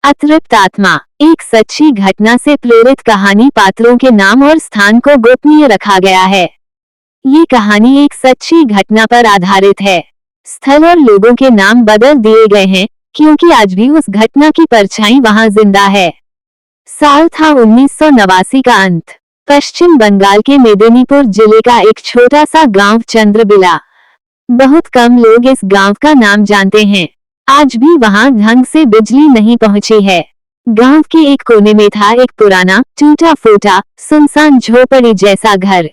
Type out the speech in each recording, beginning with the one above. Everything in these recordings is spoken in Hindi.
अतृप्त आत्मा, एक सच्ची घटना से प्रेरित कहानी। पात्रों के नाम और स्थान को गोपनीय रखा गया है। ये कहानी एक सच्ची घटना पर आधारित है। स्थल और लोगों के नाम बदल दिए गए हैं क्योंकि आज भी उस घटना की परछाई वहां जिंदा है। साल था 1989 का अंत। पश्चिम बंगाल के मेदिनीपुर जिले का एक छोटा सा गांव चंद्रबिला। बहुत कम लोग इस गांव का नाम जानते हैं। आज भी वहां ढंग से बिजली नहीं पहुंची है। गांव के एक कोने में था एक पुराना टूटा फूटा सुनसान झोपड़ी जैसा घर।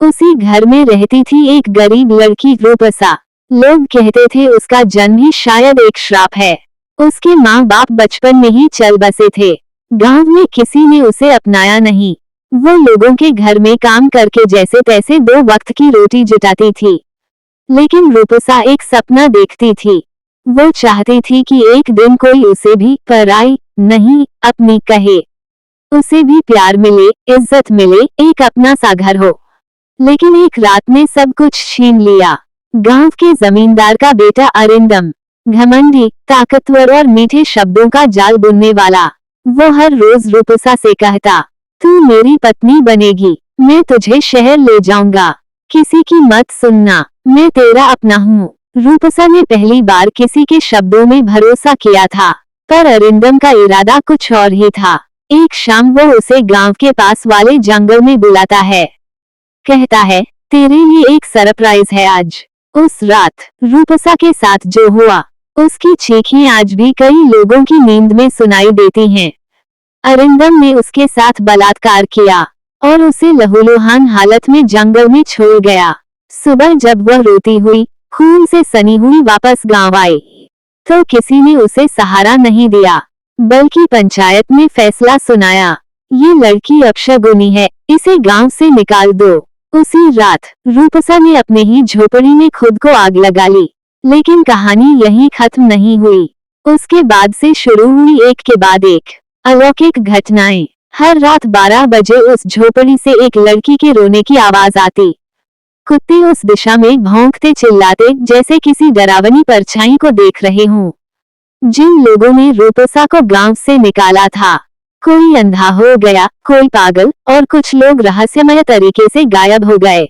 उसी घर में रहती थी एक गरीब लड़की रूपसा। लोग कहते थे उसका जन्म ही शायद एक श्राप है। उसके माँ बाप बचपन में ही चल बसे थे। गांव में किसी ने उसे अपनाया नहीं। वो लोगों के घर में काम करके जैसे तैसे 2 वक्त की रोटी जुटाती थी। लेकिन रूपसा एक सपना देखती थी। वो चाहती थी कि एक दिन कोई उसे भी पराई नहीं अपनी कहे। उसे भी प्यार मिले, इज्जत मिले, एक अपना सा घर हो। लेकिन एक रात ने सब कुछ छीन लिया। गांव के जमींदार का बेटा अरिंदम, घमंडी, ताकतवर और मीठे शब्दों का जाल बुनने वाला। वो हर रोज रूपसा से कहता, तू मेरी पत्नी बनेगी, मैं तुझे शहर ले जाऊंगा, किसी की मत सुनना, मैं तेरा अपना हूँ। रूपसा ने पहली बार किसी के शब्दों में भरोसा किया था, पर अरिंदम का इरादा कुछ और ही था। एक शाम वो उसे गांव के पास वाले जंगल में बुलाता है। कहता है, तेरे लिए एक सरप्राइज है आज। उस रात रूपसा के साथ जो हुआ, उसकी चीखें आज भी कई लोगों की नींद में सुनाई देती हैं। अरिंदम ने उसके साथ बलात्कार किया और उसे लहूलुहान हालत में जंगल में छोड़ गया। सुबह जब वह रोती हुई, खून से सनी हुई वापस गांव आई, तो किसी ने उसे सहारा नहीं दिया, बल्कि पंचायत में फैसला सुनाया, ये लड़की अपशगुनी है, इसे गांव से निकाल दो। उसी रात रूपसा ने अपने ही झोपड़ी में खुद को आग लगा ली। लेकिन कहानी यहीं खत्म नहीं हुई। उसके बाद से शुरू हुई एक के बाद एक अलौकिक घटनाएं। हर रात 12 बजे उस झोपड़ी से एक लड़की के रोने की आवाज आती। कुत्ते उस दिशा में भौंकते चिल्लाते जैसे किसी डरावनी परछाई को देख रहे हों। जिन लोगों ने रूपसा को गांव से निकाला था, कोई अंधा हो गया, कोई पागल, और कुछ लोग रहस्यमय तरीके से गायब हो गए।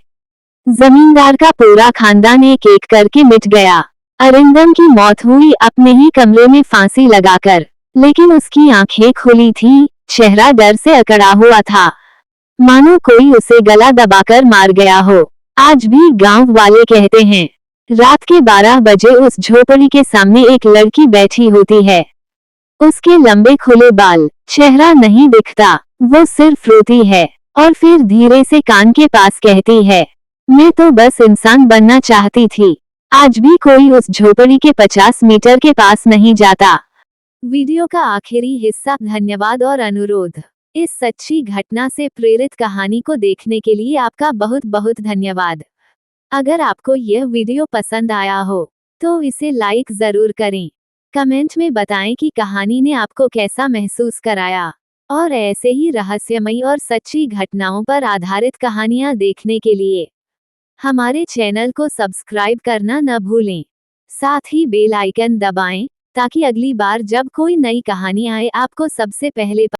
जमींदार का पूरा खानदान एक एक करके मिट गया। अरिंदम की मौत हुई अपने ही कमरे में फांसी लगाकर, लेकिन उसकी आंखें खुली थीं, चेहरा डर से अकड़ा हुआ था, मानो कोई उसे गला दबाकर मार गया हो। आज भी गांव वाले कहते हैं, रात के 12 बजे उस झोपड़ी के सामने एक लड़की बैठी होती है। उसके लंबे खुले बाल, चेहरा नहीं दिखता, वो सिर्फ रोती है और फिर धीरे से कान के पास कहती है, मैं तो बस इंसान बनना चाहती थी। आज भी कोई उस झोपड़ी के 50 मीटर के पास नहीं जाता। वीडियो का आखिरी हिस्सा। धन्यवाद और अनुरोध, इस सच्ची घटना से प्रेरित कहानी को देखने के लिए आपका बहुत बहुत धन्यवाद। अगर आपको यह वीडियो पसंद आया हो तो इसे लाइक जरूर करें। कमेंट में बताएं कि कहानी ने आपको कैसा महसूस कराया। और ऐसे ही रहस्यमयी और सच्ची घटनाओं पर आधारित कहानियां देखने के लिए हमारे चैनल को सब्सक्राइब करना न भूलें। साथ ही बेल आइकन दबाएं ताकि अगली बार जब कोई नई कहानी आए आपको सबसे पहले